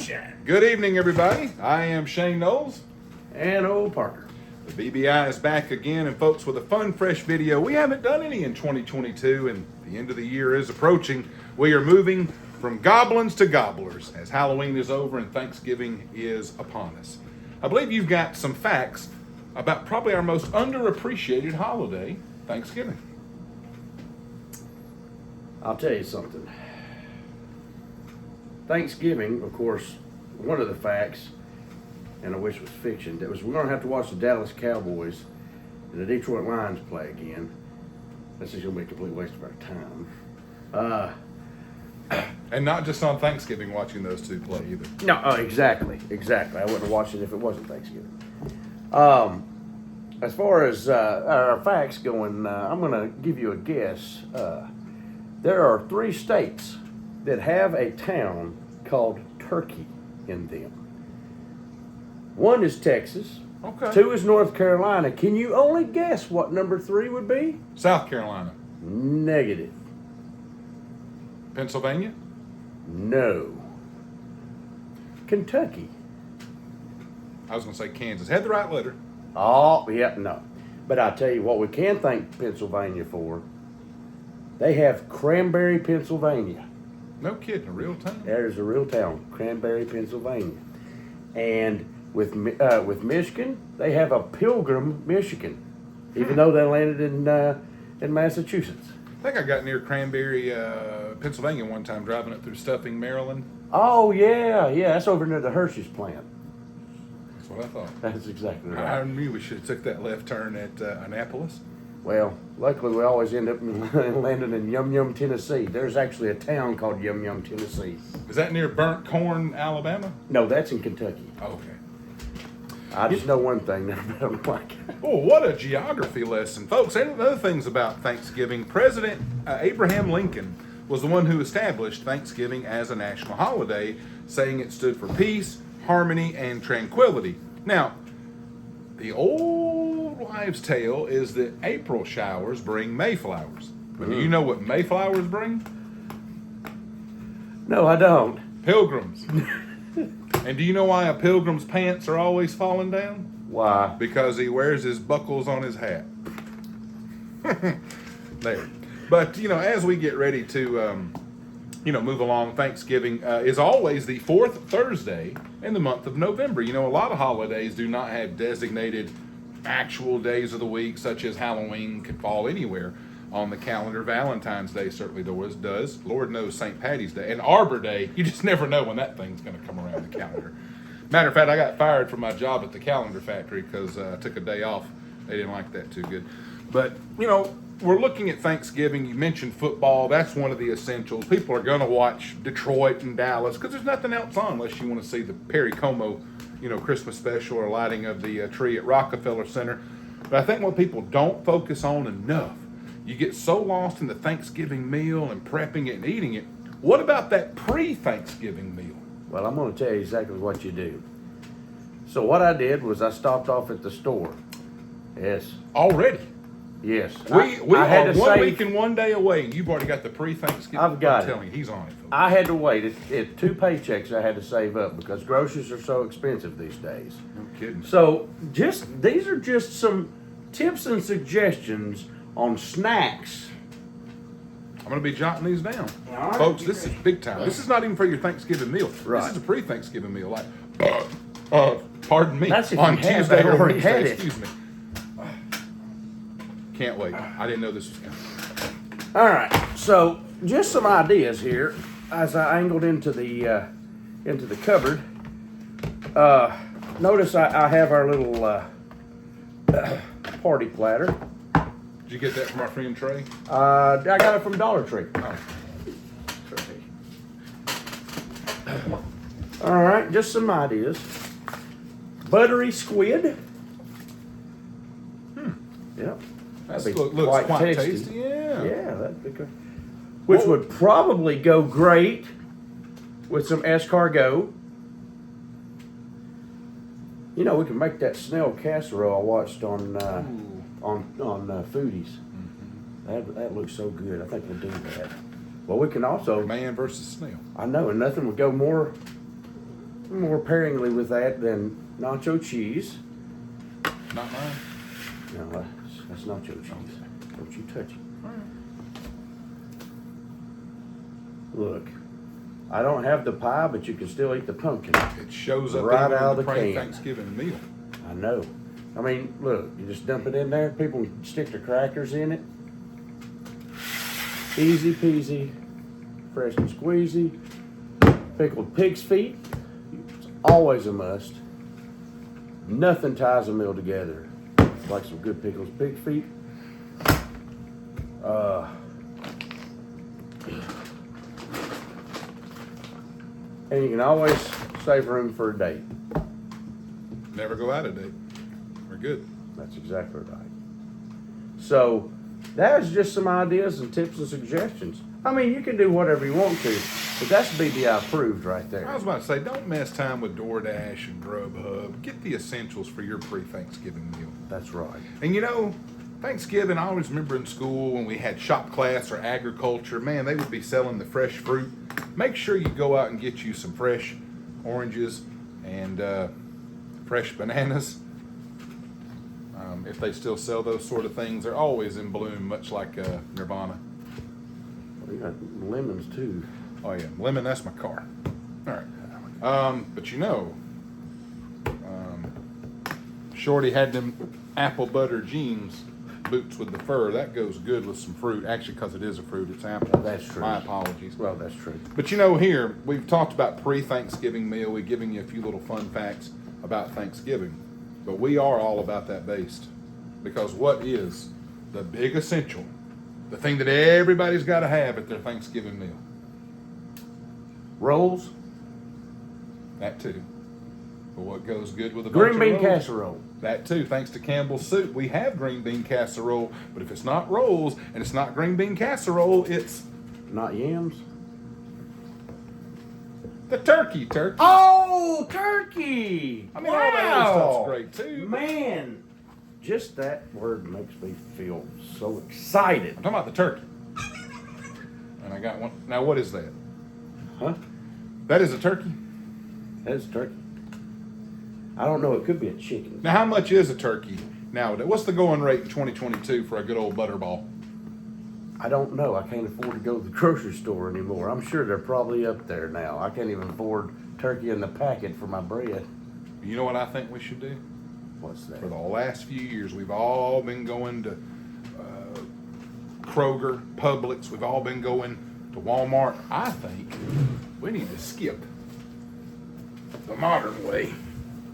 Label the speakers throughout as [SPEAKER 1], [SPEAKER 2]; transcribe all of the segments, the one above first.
[SPEAKER 1] Shine.
[SPEAKER 2] Good evening, everybody. I am Shane Knowles.
[SPEAKER 1] And old Parker.
[SPEAKER 2] The BBI is back again, and folks, with a fun, fresh video. We haven't done any in 2022, and the end of the year is approaching. We are moving from goblins to gobblers as Halloween is over and Thanksgiving is upon us. I believe you've got some facts about probably our most underappreciated holiday, Thanksgiving.
[SPEAKER 1] I'll tell you something. Thanksgiving, of course, one of the facts, and I wish it was fiction, that was we're going to have to watch the Dallas Cowboys and the Detroit Lions play again. This is going to be a complete waste of our time.
[SPEAKER 2] And not just on Thanksgiving watching those two play either.
[SPEAKER 1] No, exactly. I wouldn't have watched it if it wasn't Thanksgiving. As far as our facts going, I'm going to give you a guess. There are 3 states that have a town called Turkey in them. 1 is Texas.
[SPEAKER 2] Okay.
[SPEAKER 1] 2 is North Carolina. Can you only guess what number 3 would be?
[SPEAKER 2] South Carolina.
[SPEAKER 1] Negative.
[SPEAKER 2] Pennsylvania?
[SPEAKER 1] No. Kentucky.
[SPEAKER 2] I was going to say Kansas. Had the right letter.
[SPEAKER 1] Oh, yeah, no. But I'll tell you what we can thank Pennsylvania for. They have Cranberry, Pennsylvania.
[SPEAKER 2] No kidding, a real town.
[SPEAKER 1] There's a real town, Cranberry, Pennsylvania. And with Michigan, they have a Pilgrim, Michigan, even though they landed in Massachusetts.
[SPEAKER 2] I think I got near Cranberry, Pennsylvania one time driving it through Stuffing, Maryland.
[SPEAKER 1] Oh, yeah, that's over near the Hershey's plant.
[SPEAKER 2] That's what I thought.
[SPEAKER 1] That's exactly right.
[SPEAKER 2] I knew we should have took that left turn at Annapolis.
[SPEAKER 1] Well, luckily we always end up landing in Yum Yum, Tennessee. There's actually a town called Yum Yum, Tennessee.
[SPEAKER 2] Is that near Burnt Corn, Alabama?
[SPEAKER 1] No, that's in Kentucky.
[SPEAKER 2] Oh, okay.
[SPEAKER 1] I just know one thing that I don't like.
[SPEAKER 2] Oh, what a geography lesson. Folks, and other things about Thanksgiving. President Abraham Lincoln was the one who established Thanksgiving as a national holiday, saying it stood for peace, harmony, and tranquility. Now, the old wives' tale is that April showers bring Mayflowers. But do you know what Mayflowers bring?
[SPEAKER 1] No, I don't.
[SPEAKER 2] Pilgrims. And do you know why a pilgrim's pants are always falling down?
[SPEAKER 1] Why?
[SPEAKER 2] Because he wears his buckles on his hat. There. But, as we get ready to, move along, Thanksgiving is always the 4th Thursday in the month of November. A lot of holidays do not have designated actual days of the week, such as Halloween could fall anywhere on the calendar. Valentine's Day certainly does. Lord knows St. Patty's Day. And Arbor Day, you just never know when that thing's going to come around the calendar. Matter of fact, I got fired from my job at the calendar factory because I took a day off. They didn't like that too good. But, we're looking at Thanksgiving. You mentioned football. That's one of the essentials. People are going to watch Detroit and Dallas because there's nothing else on unless you want to see the Perry Como, Christmas special or lighting of the tree at Rockefeller Center. But I think what people don't focus on enough, you get so lost in the Thanksgiving meal and prepping it and eating it. What about that pre-Thanksgiving meal?
[SPEAKER 1] Well, I'm going to tell you exactly what you do. So what I did was I stopped off at the store. Yes.
[SPEAKER 2] Already?
[SPEAKER 1] Yes.
[SPEAKER 2] We
[SPEAKER 1] I had
[SPEAKER 2] are
[SPEAKER 1] to
[SPEAKER 2] 1
[SPEAKER 1] save-
[SPEAKER 2] week and 1 day away, and you've already got the pre-Thanksgiving.
[SPEAKER 1] I've got
[SPEAKER 2] I'm
[SPEAKER 1] it.
[SPEAKER 2] telling you, he's on it, folks.
[SPEAKER 1] I had to wait. It's 2 paychecks I had to save up because groceries are so expensive these days.
[SPEAKER 2] No kidding.
[SPEAKER 1] So these are just some tips and suggestions on snacks.
[SPEAKER 2] I'm going to be jotting these down.
[SPEAKER 1] All right.
[SPEAKER 2] Folks, this is big time. This is not even for your Thanksgiving meal.
[SPEAKER 1] Right.
[SPEAKER 2] This is a pre-Thanksgiving meal. Like, pardon me.
[SPEAKER 1] That's if
[SPEAKER 2] on
[SPEAKER 1] you have
[SPEAKER 2] Tuesday or
[SPEAKER 1] already had
[SPEAKER 2] Wednesday,
[SPEAKER 1] it.
[SPEAKER 2] excuse me. Can't wait. I didn't know this was coming.
[SPEAKER 1] All right. So just some ideas here as I angled into the cupboard. Notice I have our little party platter.
[SPEAKER 2] Did you get that from our friend Trey?
[SPEAKER 1] I got it from Dollar Tree.
[SPEAKER 2] Oh.
[SPEAKER 1] All right, just some ideas. Buttery squid. Yep.
[SPEAKER 2] That
[SPEAKER 1] That'd be
[SPEAKER 2] looks quite tasty. Yeah.
[SPEAKER 1] Yeah, that'd be good. Which would probably go great with some escargot. We can make that snail casserole I watched on Foodies. Mm-hmm. That looks so good. I think we'll do that. Well, we can also
[SPEAKER 2] man versus snail.
[SPEAKER 1] I know, and nothing would go more more pairingly with that than nacho cheese.
[SPEAKER 2] Not mine.
[SPEAKER 1] No, that's nacho cheese. Don't you touch it. Look, I don't have the pie, but you can still eat the pumpkin.
[SPEAKER 2] It shows up
[SPEAKER 1] right
[SPEAKER 2] even
[SPEAKER 1] out
[SPEAKER 2] in
[SPEAKER 1] of
[SPEAKER 2] the
[SPEAKER 1] the can.
[SPEAKER 2] pre-Thanksgiving meal.
[SPEAKER 1] I know. I mean, look, you just dump it in there. People stick their crackers in it. Easy peasy, fresh and squeezy. Pickled pig's feet, it's always a must. Nothing ties a meal together like some good pickled pig's feet. And you can always save room for a date.
[SPEAKER 2] Never go out of date. We're good.
[SPEAKER 1] That's exactly right. So, that's just some ideas and tips and suggestions. I mean, you can do whatever you want to, but that's BBI approved right
[SPEAKER 2] I
[SPEAKER 1] there.
[SPEAKER 2] was about to say, don't mess time with DoorDash and Grubhub. Get the essentials for your pre-Thanksgiving meal.
[SPEAKER 1] That's right.
[SPEAKER 2] And you know, Thanksgiving, I always remember in school when we had shop class or agriculture, man, they would be selling the fresh fruit. Make sure you go out and get you some fresh oranges and fresh bananas. If they still sell those sort of things, they're always in bloom, much like Nirvana.
[SPEAKER 1] We got lemons too.
[SPEAKER 2] Oh yeah, lemon, that's my car. All right. But you know, Shorty had them apple butter jeans boots with the fur. That goes good with some fruit. Actually, because it is a fruit, it's apple.
[SPEAKER 1] That's true.
[SPEAKER 2] My apologies.
[SPEAKER 1] Well, that's true.
[SPEAKER 2] But you know, here, we've talked about pre-Thanksgiving meal. We've given you a few little fun facts about Thanksgiving. But we are all about that based. Because what is the big essential? The thing that everybody's got to have at their Thanksgiving meal?
[SPEAKER 1] Rolls,
[SPEAKER 2] That too. But what goes good with a
[SPEAKER 1] green
[SPEAKER 2] bunch
[SPEAKER 1] bean
[SPEAKER 2] of rolls?
[SPEAKER 1] casserole.
[SPEAKER 2] That too. Thanks to Campbell's Soup, we have green bean casserole. But if it's not rolls and it's not green bean casserole, it's
[SPEAKER 1] Not yams.
[SPEAKER 2] the turkey.
[SPEAKER 1] Oh, turkey!
[SPEAKER 2] I mean, all that other stuff's great too.
[SPEAKER 1] Man, just that word makes me feel so excited.
[SPEAKER 2] I'm talking about the turkey. And I got one. Now, what is that?
[SPEAKER 1] Huh?
[SPEAKER 2] That is a turkey?
[SPEAKER 1] That's turkey. I don't know. It could be a chicken.
[SPEAKER 2] Now, how much is a turkey nowadays? What's the going rate in 2022 for a good old butterball?
[SPEAKER 1] I don't know. I can't afford to go to the grocery store anymore. I'm sure they're probably up there now. I can't even afford turkey in the packet for my bread.
[SPEAKER 2] You know what I think we should do?
[SPEAKER 1] What's that?
[SPEAKER 2] For the last few years, we've all been going to Kroger, Publix. We've all been going to Walmart. I think we need to skip the modern way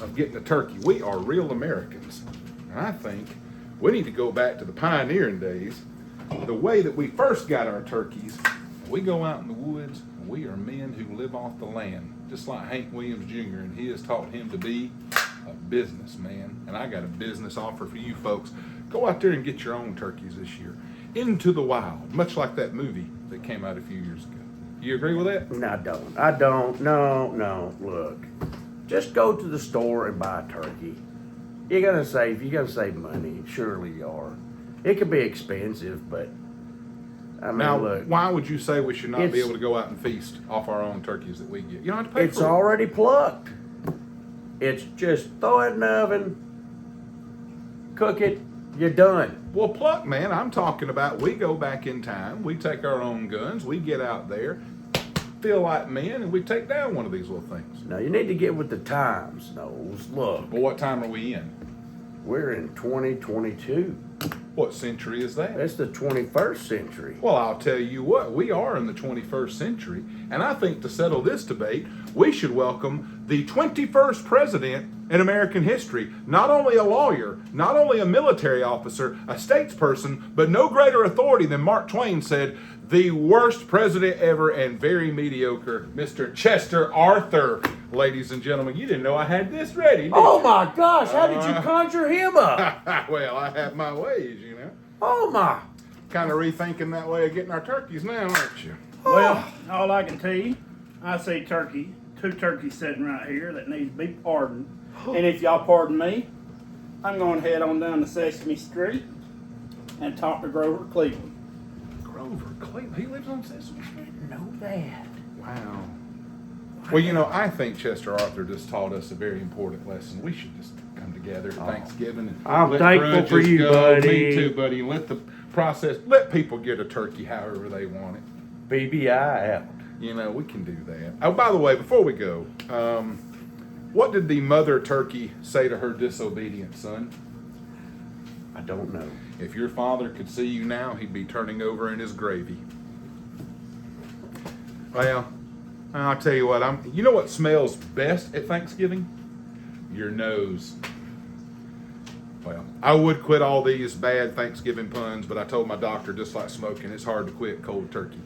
[SPEAKER 2] of getting a turkey. We are real Americans. And I think we need to go back to the pioneering days, the way that we first got our turkeys. We go out in the woods, and we are men who live off the land, just like Hank Williams Jr., and he has taught him to be a businessman. And I got a business offer for you folks. Go out there and get your own turkeys this year. Into the wild, much like that movie that came out a few years ago. You agree with that?
[SPEAKER 1] No, I don't. No. Look, just go to the store and buy a turkey. You're gonna save money. Surely you are. It can be expensive, but I mean,
[SPEAKER 2] Now,
[SPEAKER 1] look,
[SPEAKER 2] why would you say we should not be
[SPEAKER 1] It's-
[SPEAKER 2] able to go out and feast off our own turkeys that we get? You don't have to pay
[SPEAKER 1] it's
[SPEAKER 2] for it.
[SPEAKER 1] already plucked. It's just throw it in the oven, cook it, you're done.
[SPEAKER 2] Well, pluck, man, I'm talking about we go back in time, we take our own guns, we get out there, feel like men, and we take down one of these little things.
[SPEAKER 1] Now you need to get with the times, Knowles. Look,
[SPEAKER 2] Well, what time are we in?
[SPEAKER 1] we're in 2022.
[SPEAKER 2] What century is that?
[SPEAKER 1] That's the 21st century.
[SPEAKER 2] Well, I'll tell you what, we are in the 21st century, and I think to settle this debate, we should welcome the 21st president in American history. Not only a lawyer, not only a military officer, a statesperson, but no greater authority than Mark Twain said, the worst president ever and very mediocre, Mr. Chester Arthur. Ladies and gentlemen, you didn't know I had this ready, did
[SPEAKER 1] Oh
[SPEAKER 2] you?
[SPEAKER 1] my gosh, how did you conjure him up?
[SPEAKER 2] Well, I have my ways, you know.
[SPEAKER 1] Oh my.
[SPEAKER 2] Kind of rethinking that way of getting our turkeys now, aren't you?
[SPEAKER 3] Well, all I can tell you, I see two turkeys sitting right here that need to be pardoned. And if y'all pardon me, I'm going to head on down to Sesame Street and talk to Grover Cleveland.
[SPEAKER 2] Grover Cleveland, he lives on Sesame Street?
[SPEAKER 1] Know that.
[SPEAKER 2] Wow. Well, you know, I think Chester Arthur just taught us a very important lesson. We should just come together at Thanksgiving and
[SPEAKER 1] I'm
[SPEAKER 2] let
[SPEAKER 1] thankful for
[SPEAKER 2] grudges
[SPEAKER 1] you,
[SPEAKER 2] go.
[SPEAKER 1] buddy.
[SPEAKER 2] Me too, buddy. Let the process, let people get a turkey however they want it.
[SPEAKER 1] BBI out.
[SPEAKER 2] You know, we can do that. Oh, by the way, before we go, what did the mother turkey say to her disobedient son?
[SPEAKER 1] I don't know.
[SPEAKER 2] If your father could see you now, he'd be turning over in his gravy. Well, I'll tell you what, you know what smells best at Thanksgiving? Your nose. Well, I would quit all these bad Thanksgiving puns, but I told my doctor, just like smoking, it's hard to quit cold turkey.